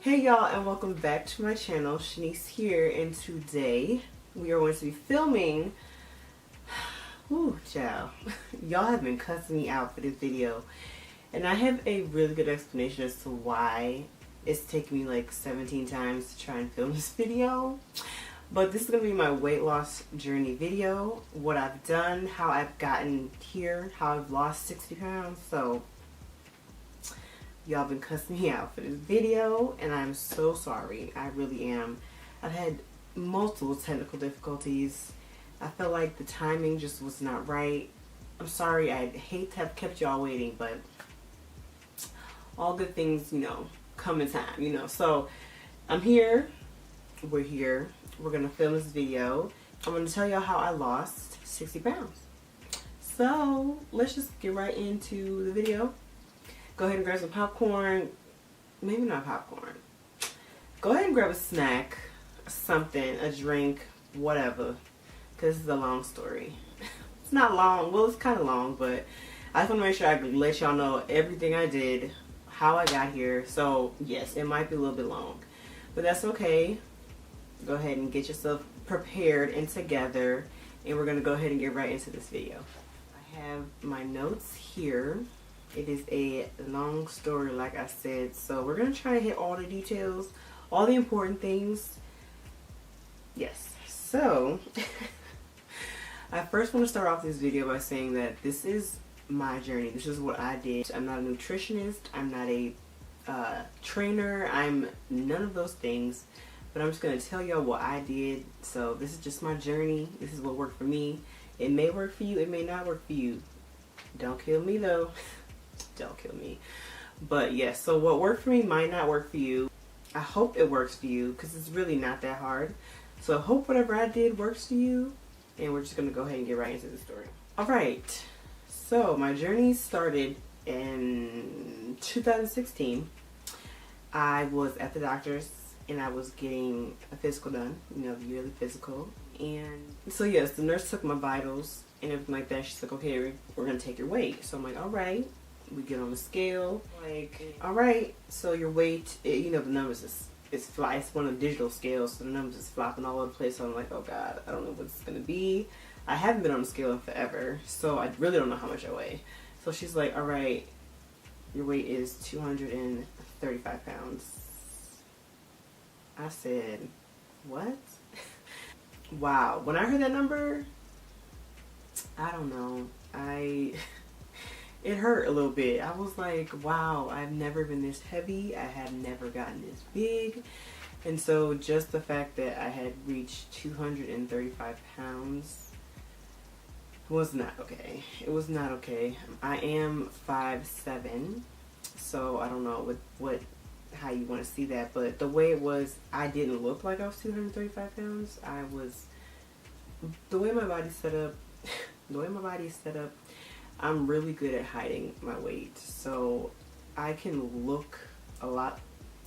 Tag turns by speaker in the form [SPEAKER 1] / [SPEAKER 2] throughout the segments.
[SPEAKER 1] Hey y'all, and welcome back to my channel. Shanice here, and today we are going to be filming. Ooh, child. Y'all have been cussing me out for this video, and I have a really good explanation as to why it's taken me like 17 times to try and film this video. But this is going to be my weight loss journey video, what I've done, how I've gotten here, how I've lost 60 pounds. So y'all been cussing me out for this video, and I'm so sorry. I really am. I've had multiple technical difficulties. I felt like the timing just was not right. I'm sorry. I hate to have kept y'all waiting, but all good things, come in time, So I'm here. We're here. We're going to film this video. I'm going to tell y'all how I lost 60 pounds. So let's just get right into the video. Go ahead and grab some popcorn. Maybe not popcorn. Go ahead and grab a snack, something, a drink, whatever. Because this is a long story. It's not long. Well, it's kind of long, but I just want to make sure I let y'all know everything I did, how I got here. So, yes, it might be a little bit long. But that's okay. Go ahead and get yourself prepared and together. And we're going to go ahead and get right into this video. I have my notes here. It is a long story, like I said, so we're going to try to hit all the details, all the important things. Yes, so I first want to start off this video by saying that this is my journey. This is what I did. I'm not a nutritionist. I'm not a trainer. I'm none of those things, but I'm just going to tell y'all what I did. So this is just my journey. This is what worked for me. It may work for you. It may not work for you. Don't kill me, though. Don't kill me. But yes, so what worked for me might not work for you. I hope it works for you because it's really not that hard. So I hope whatever I did works for you. And we're just going to go ahead and get right into the story. Alright, so my journey started in 2016. I was at the doctor's and I was getting a physical done, the yearly physical. And so yes, the nurse took my vitals and everything like that. She's like, okay, we're going to take your weight. So I'm like, alright. We get on the scale, like, alright, so your weight, the numbers is fly. It's one of the digital scales, so the numbers is flopping all over the place. So I'm like, oh God, I don't know what it's going to be. I haven't been on the scale in forever, so I really don't know how much I weigh. So she's like, alright, your weight is 235 pounds. I said, what? Wow. When I heard that number, I don't know. It hurt a little bit. I was like, wow, I've never been this heavy. I have never gotten this big. And so just the fact that I had reached 235 pounds was not okay. It was not okay. I am 5'7", so I don't know how you want to see that. But the way it was, I didn't look like I was 235 pounds. The way my body's set up, I'm really good at hiding my weight, so I can look a lot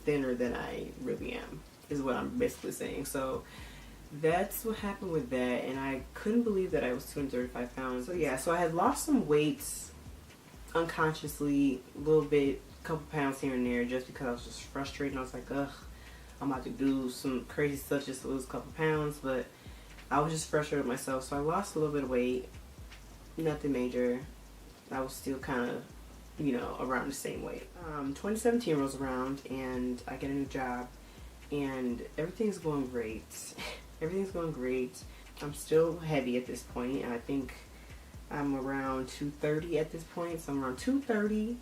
[SPEAKER 1] thinner than I really am, is what I'm basically saying. So that's what happened with that, and I couldn't believe that I was 235 pounds. So yeah, so I had lost some weight unconsciously, a little bit, a couple pounds here and there, just because I was just frustrated. I was like, ugh, I'm about to do some crazy stuff just to lose a couple pounds, but I was just frustrated with myself, so I lost a little bit of weight, nothing major. I was still kind of, around the same weight. 2017 rolls around and I get a new job and everything's going great. Everything's going great. I'm still heavy at this point, and I think I'm around 230 at this point. So I'm around 230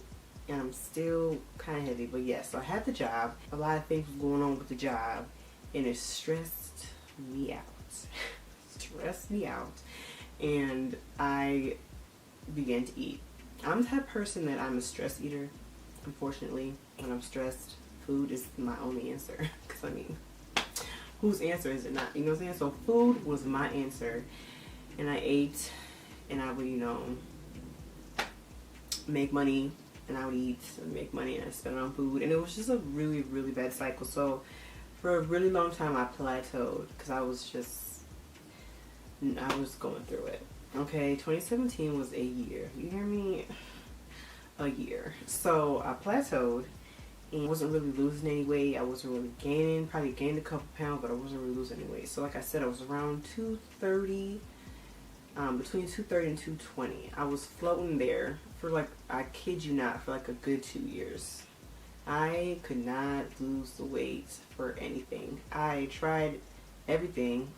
[SPEAKER 1] and I'm still kind of heavy. But yes, so I had the job. A lot of things were going on with the job and it stressed me out. Stressed me out. And I began to eat. I'm the type of person that I'm a stress eater. Unfortunately, when I'm stressed, food is my only answer. Because whose answer is it not? You know what I'm saying? So food was my answer, and I ate, and I would make money, and I would eat and make money, and I spend it on food, and it was just a really, really bad cycle. So for a really long time I plateaued because I was going through it. Okay, 2017 was a year. You hear me? A year. So I plateaued, and I wasn't really losing any weight. I wasn't really gaining, probably gained a couple pounds, but I wasn't really losing any weight. So like I said, I was around 230, between 230 and 220. I was floating there for like, I kid you not, for like a good 2 years. I could not lose the weight for anything. I tried everything,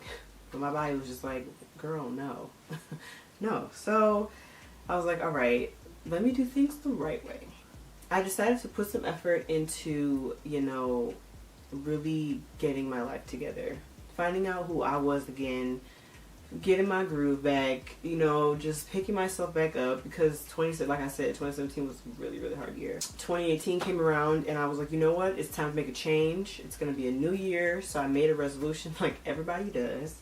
[SPEAKER 1] but my body was just like, girl, no. No. So I was like, all right, let me do things the right way. I decided to put some effort into, you know, really getting my life together, finding out who I was again, getting my groove back, you know, just picking myself back up, because like I said, 2017 was a really, really hard year. 2018 came around and I was like, you know what, it's time to make a change. It's going to be a new year. So I made a resolution like everybody does.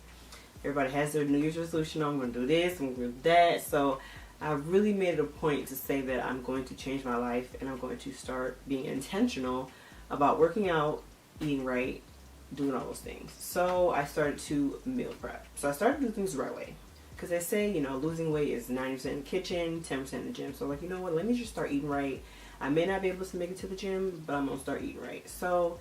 [SPEAKER 1] Everybody has their New Year's resolution. I'm going to do this, I'm going to do that. So I really made it a point to say that I'm going to change my life, and I'm going to start being intentional about working out, eating right, doing all those things. So I started to meal prep. So I started to do things the right way. Because they say, you know, losing weight is 90% in the kitchen, 10% in the gym. So like, you know what, let me just start eating right. I may not be able to make it to the gym, but I'm going to start eating right. So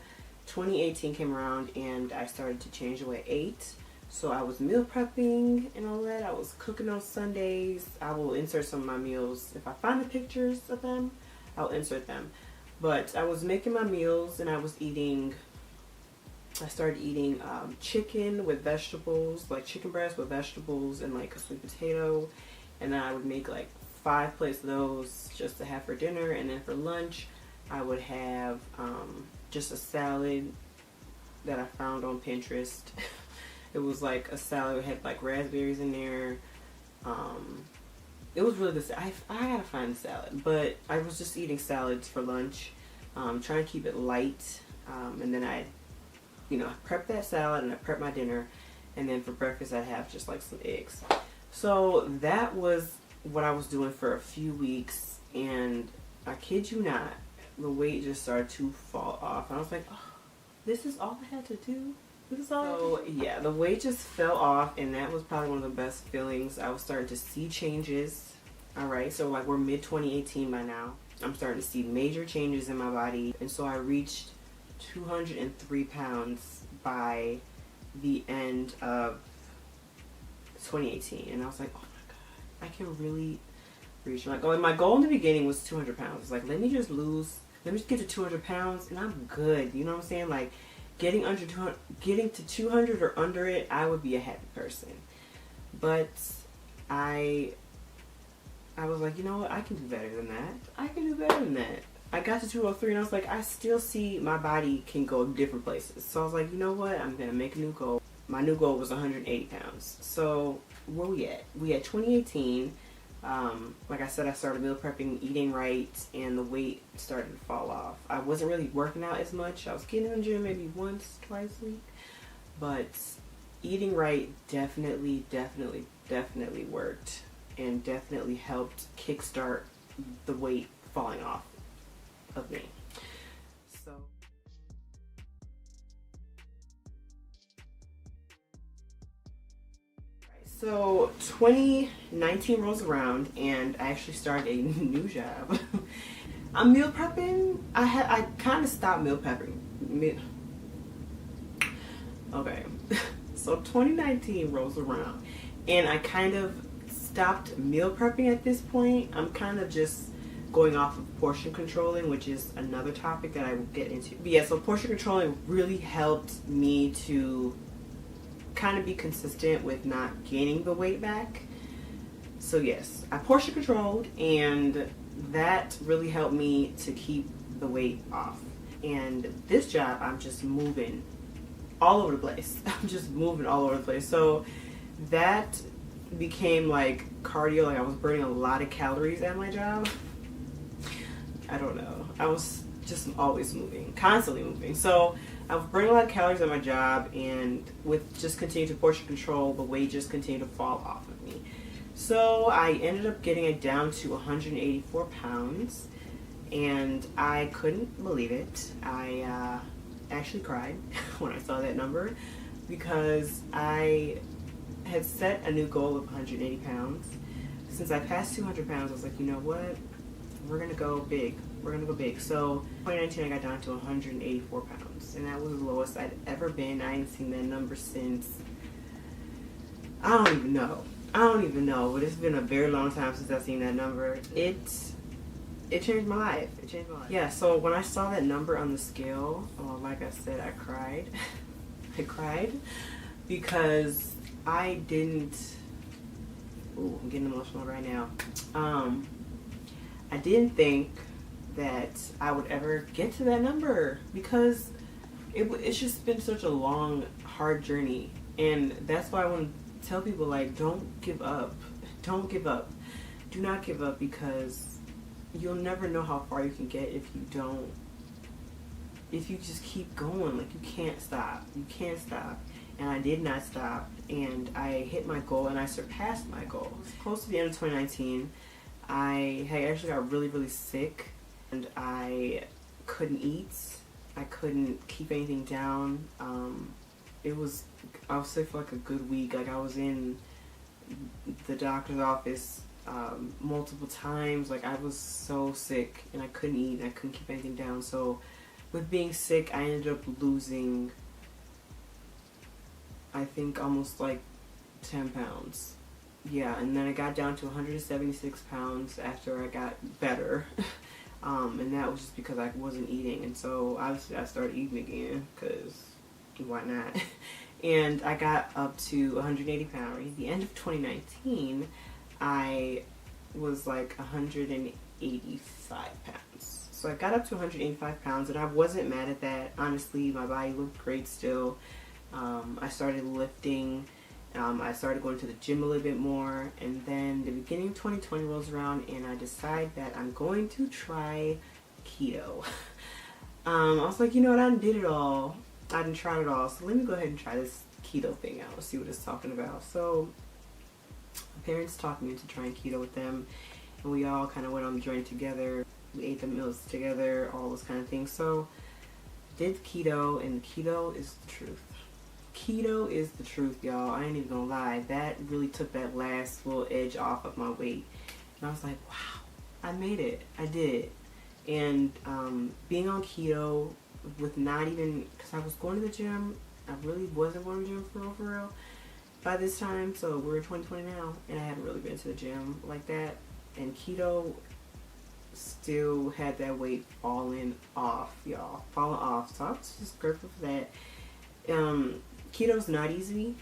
[SPEAKER 1] 2018 came around and I started to change the way I ate. So I was meal prepping and all that. I was cooking on Sundays. I will insert some of my meals. If I find the pictures of them, I'll insert them. But I was making my meals and I started eating chicken with vegetables, like chicken breast with vegetables and like a sweet potato. And then I would make like 5 plates of those just to have for dinner. And then for lunch, I would have just a salad that I found on Pinterest. It was like a salad that had like raspberries in there. It was really good. I gotta find the salad, but I was just eating salads for lunch, trying to keep it light. And then I prep that salad and I prep my dinner, and then for breakfast I'd have just like some eggs. So that was what I was doing for a few weeks, and I kid you not, the weight just started to fall off. And I was like, oh, this is all I had to do? So yeah, the weight just fell off, and that was probably one of the best feelings. I was starting to see changes. Alright, so like we're mid 2018 by now. I'm starting to see major changes in my body, and so I reached 203 pounds by the end of 2018, and I was like, oh my god, I can really reach my goal. And my goal in the beginning was 200 pounds. Like, let me just get to 200 pounds and I'm good. You know what I'm saying? Like, getting to 200 or under it, I would be a happy person. But I was like, you know what, I can do better than that. I can do better than that. I got to 203 and I was like, I still see my body can go different places. So I was like, you know what, I'm going to make a new goal. My new goal was 180 pounds. So where we at? We at 2018. Like I said, I started meal prepping, eating right, and the weight started to fall off. I wasn't really working out as much. I was getting in the gym maybe once, twice a week. But eating right definitely worked, and definitely helped kickstart the weight falling off of me. So 2019 rolls around and I actually started a new job. I'm meal prepping. I kind of stopped meal prepping. Okay, so 2019 rolls around and I kind of stopped meal prepping at this point. I'm kind of just going off of portion controlling, which is another topic that I will get into. But yeah, so portion controlling really helped me to kind of be consistent with not gaining the weight back. So yes, I portion controlled, and that really helped me to keep the weight off. And this job, I'm just moving all over the place. I'm just moving all over the place. So that became like cardio. Like I was burning a lot of calories at my job. I don't know. I was just always moving, constantly moving. So I was burning a lot of calories at my job, and with just continuing to portion control, the weight just continued to fall off of me. So I ended up getting it down to 184 pounds, and I couldn't believe it. I actually cried when I saw that number, because I had set a new goal of 180 pounds. Since I passed 200 pounds, I was like, you know what? we're gonna go big. We're gonna go big. So 2019, I got down to 184 pounds, and that was the lowest I'd ever been. I ain't seen that number since, I don't even know. But it's been a very long time since I've seen that number. It changed my life. It changed my life. Yeah, so when I saw that number on the scale, like I said, I cried. I cried because I didn't, ooh, I'm getting emotional right now. I didn't think that I would ever get to that number because it's just been such a long, hard journey. And that's why I want to tell people, like, don't give up. Don't give up. Do not give up, because you'll never know how far you can get if you just keep going. Like, you can't stop. You can't stop. And I did not stop, and I hit my goal, and I surpassed my goal. Close to the end of 2019, I actually got really, really sick, and I couldn't eat. I couldn't keep anything down. I was sick for like a good week. Like, I was in the doctor's office multiple times. Like, I was so sick, and I couldn't eat, and I couldn't keep anything down. So with being sick, I ended up losing, I think, almost like 10 pounds. Yeah, and then I got down to 176 pounds after I got better. And that was just because I wasn't eating. And so obviously I started eating again, because why not? And I got up to 180 pounds. At the end of 2019, I was like 185 pounds. So I got up to 185 pounds, and I wasn't mad at that. Honestly, my body looked great still. I started lifting. I started going to the gym a little bit more, and then the beginning of 2020 rolls around, and I decide that I'm going to try keto. I was like, you know what, I did it all. I didn't try it all, so let me go ahead and try this keto thing out, see what it's talking about. So my parents talked me into trying keto with them, and we all kind of went on the journey together. We ate the meals together, all those kind of things. So did keto, and keto is the truth. Keto is the truth, y'all. I ain't even gonna lie. That really took that last little edge off of my weight. And I was like, wow, I made it. I did it. And being on keto with not even, because I was going to the gym. I really wasn't going to the gym for real by this time. So we're in 2020 now, and I hadn't really been to the gym like that. And keto still had that weight falling off, y'all. Falling off. So I was just grateful for that. Keto's not easy.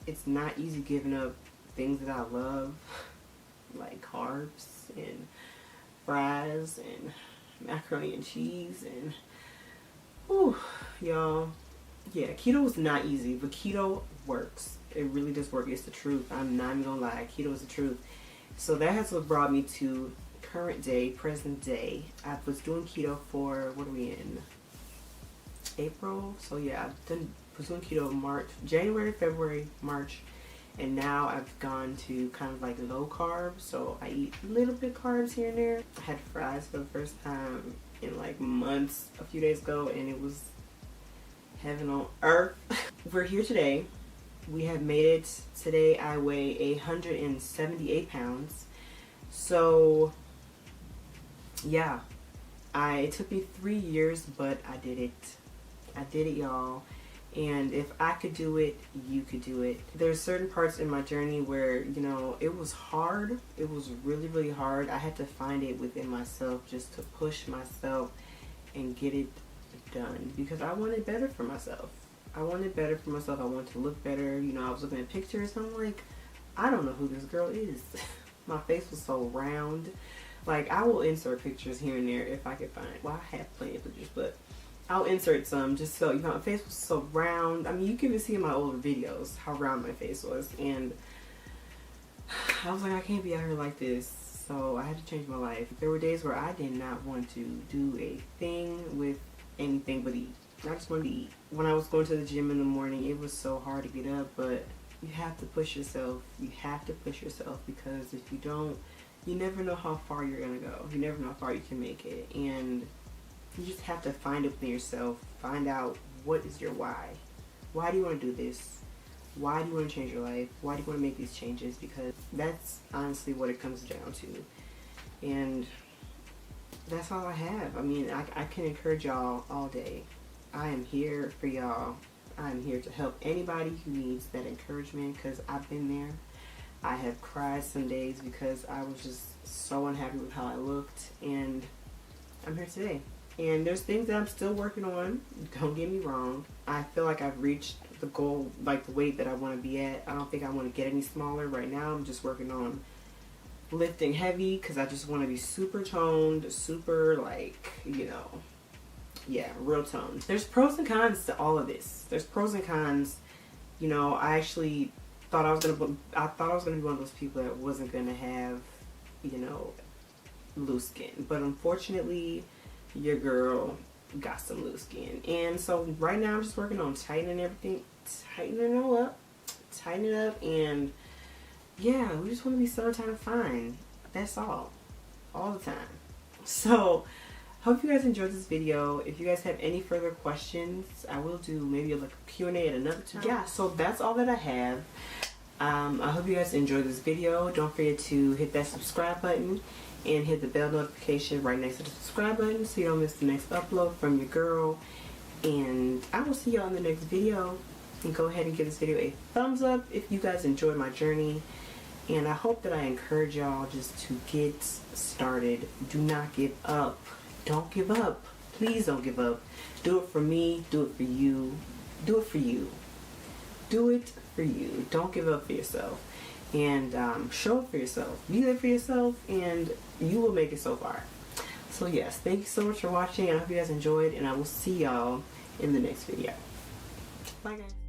[SPEAKER 1] It's not easy giving up things that I love, like carbs and fries and macaroni and cheese, and whew, y'all. Yeah, keto is not easy, but keto works. It really does work. It's the truth. I'm not even gonna lie. Keto is the truth. So that has what brought me to current day, present day. I was doing keto for, what are we in? April. So yeah, was doing keto January, February, March, and now I've gone to kind of like low carb. So I eat a little bit carbs here and there. I had fries for the first time in like months a few days ago, and it was heaven on earth. We're here today. We have made it. Today I weigh 178 pounds. So yeah, it took me 3 years, but I did it. I did it, y'all. And if I could do it, you could do it. There's certain parts in my journey where, you know, it was hard. It was really, really hard. I had to find it within myself just to push myself and get it done, because I wanted better for myself. I wanted better for myself. I wanted to look better. You know, I was looking at pictures, and I'm like, I don't know who this girl is. My face was so round. Like, I will insert pictures here and there if I can find it. Well, I have plenty of pictures, but I'll insert some just so, you know, my face was so round. I mean, you can even see in my older videos how round my face was. And I was like, I can't be out here like this. So I had to change my life. There were days where I did not want to do a thing with anything but eat. I just wanted to eat. When I was going to the gym in the morning, it was so hard to get up, but you have to push yourself. You have to push yourself, because if you don't, you never know how far you're going to go. You never know how far you can make it. And you just have to find it within yourself. Find out, what is your why. Why do you want to do this? Why do you want to change your life? Why do you want to make these changes? Because that's honestly what it comes down to. And that's all I have. I mean, I can encourage y'all all day. I am here for y'all. I'm here to help anybody who needs that encouragement, because I've been there. I have cried some days because I was just so unhappy with how I looked, and I'm here today. And there's things that I'm still working on. Don't get me wrong. I feel like I've reached the goal, like the weight that I want to be at. I don't think I want to get any smaller right now. I'm just working on lifting heavy because I just want to be super toned, super, like, you know, yeah, real toned. There's pros and cons to all of this. There's pros and cons. You know, I actually thought I was gonna be one of those people that wasn't gonna have, you know, loose skin. But unfortunately, your girl got some loose skin. And so right now I'm just working on tightening everything, tightening it up, and yeah, we just want to be summertime fine. That's all the time. So hope you guys enjoyed this video. If you guys have any further questions, I will do maybe like a Q&A at another time. Yeah, so that's all that I have. I hope you guys enjoyed this video. Don't forget to hit that subscribe button and hit the bell notification right next to the subscribe button so you don't miss the next upload from your girl. And I will see y'all in the next video. And go ahead and give this video a thumbs up if you guys enjoyed my journey. And I hope that I encourage y'all just to get started. Do not give up. Don't give up. Please don't give up. Do it for me. Do it for you. Do it for you. Do it for you. Don't give up for yourself. And show up for yourself. Be there for yourself, and you will make it so far. So yes, thank you so much for watching. I hope you guys enjoyed, and I will see y'all in the next video. Bye guys.